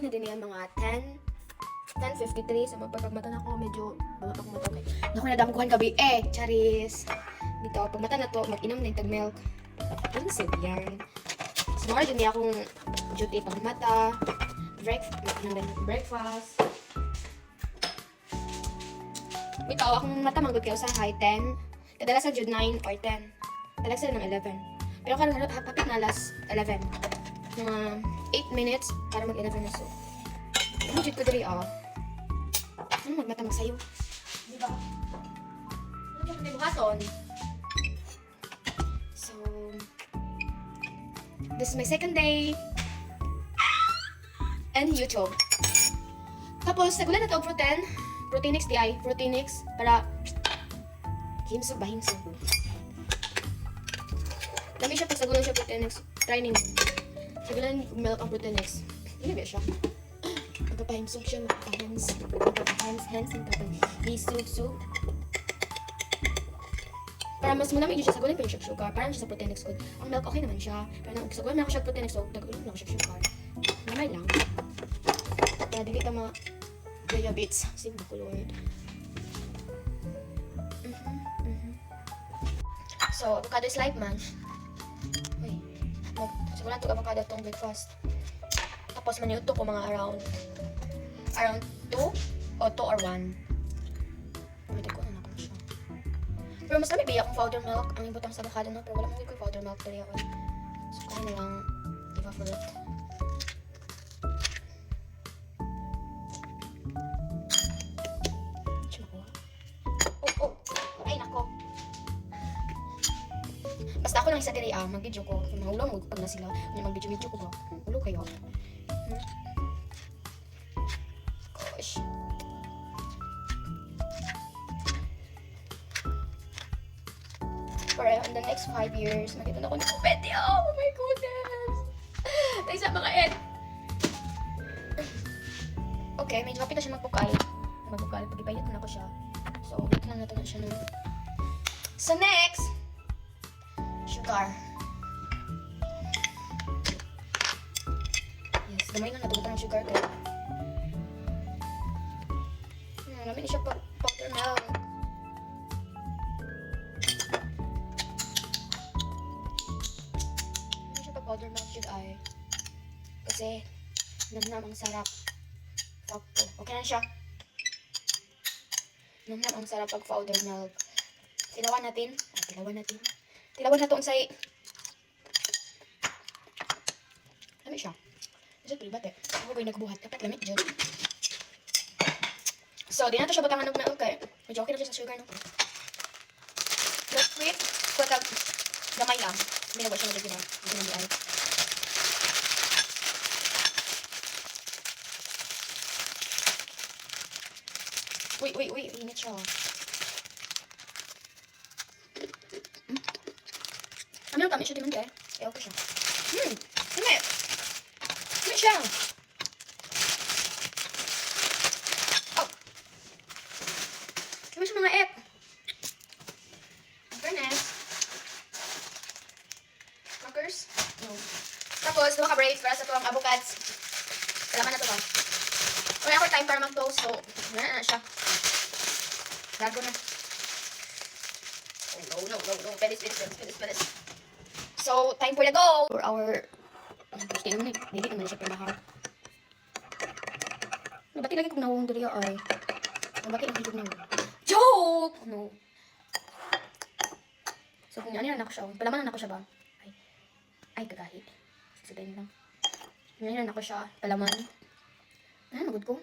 na din yan mga 10:53 sa pagmata na ko medyo bawat ako mata. Okay. Naku na damo kuhan gabi charis. Dito pagmata na to mag-inom na tag milk. Ang yan. So mara din niya akong duty pagmata, breakfast. Bitaw akong mata manggod kayo sa high 10. Kadalasan jud 9 or 10. Talaga sila ng 11. Pero karon hapit na last 11. Mga 8 minutes para mag-11 na so. Ano jud ko diri Ano magmata magsayo? Di ba? Ano jud ko buhaton? So this is my second day and YouTube. Tapos nagulan na to og Proteinix DI, Proteinix para himsog ba himsog. Lami siya pag sagulan siya Proteinix. Try ninyo. Sagulan milk ang Proteinix. Hindi ba siya? Magpapahimsog siya, magpapahands, hisug. Para mas muna may siya sagulan pa yung sugar. Parang siya sa Proteinix good. Ang milk okay naman siya. Pero nang sagulan na ako siya Proteinix, so tagulan na ako siya sugar. Namay lang. Kaya dili ka diabetes. Simba ko, Lord. So, avocado is life, man. Uy. Siguro ito avocado itong breakfast. Tapos, maniuto ko mga around 2 o 2 or 1. Pwede ko na ako siya. Pero mas nami biya akong powder milk. Ang ibutang sa avocado, no? Pero wala mong ko powder milk tuloy ako. So, kaya na lang evaporate. Basta ako lang isa diri mag-video ko. Mahulong pag na sila. Mag-video ko ba? Ulo kayo. Gosh. For in the next 5 years, makita na ko ni Kupeti. Oh my goodness! Tayo sa mga Okay, medyo kapit na siya magpukal. Pag ibayot na ako siya. So, wait lang natin na siya nun. So, next! Sugar. Yes, damay nga natubutan ng sugar kaya. Namin siya powder milk. Namin siya powder milk should I. Kasi, namnam ang sarap. Okay na siya. Namnam ang sarap pag powder milk. Tilawan natin. Tilawan na to unsay. Lamig siya. Isa tulbat Ako ko'y nagbuhat. Dapat lamig dyan. So, di na to siya butangan ng milk eh. Medyo okay na siya sa sugar, no? But sweet. Kaya gamay lang. Hindi na ba siya nagiging hindi na ay. Uy. Init siya. Ano kami siya din kaya? Okay siya. Init siya. Oh. Kami siya mga egg. Fairness. Crackers? No. Tapos, mga ka-braids para sa tuwang avocados. Kailangan na ito ba? Wala ako time para mag-toast, so wala na siya. Gago na. Oh, no. Pelis. So, time for the go! For our... Gusto naman Dili naman siya pinahar. Nabati lagi kong nawong dali ay. Nabati lang higit na. Joke! No. So, kung ano na ako siya. Palaman na ako siya ba? Ay, kagahit. Sasabihin lang. Ngayon na ako siya. Palaman. Magod ko.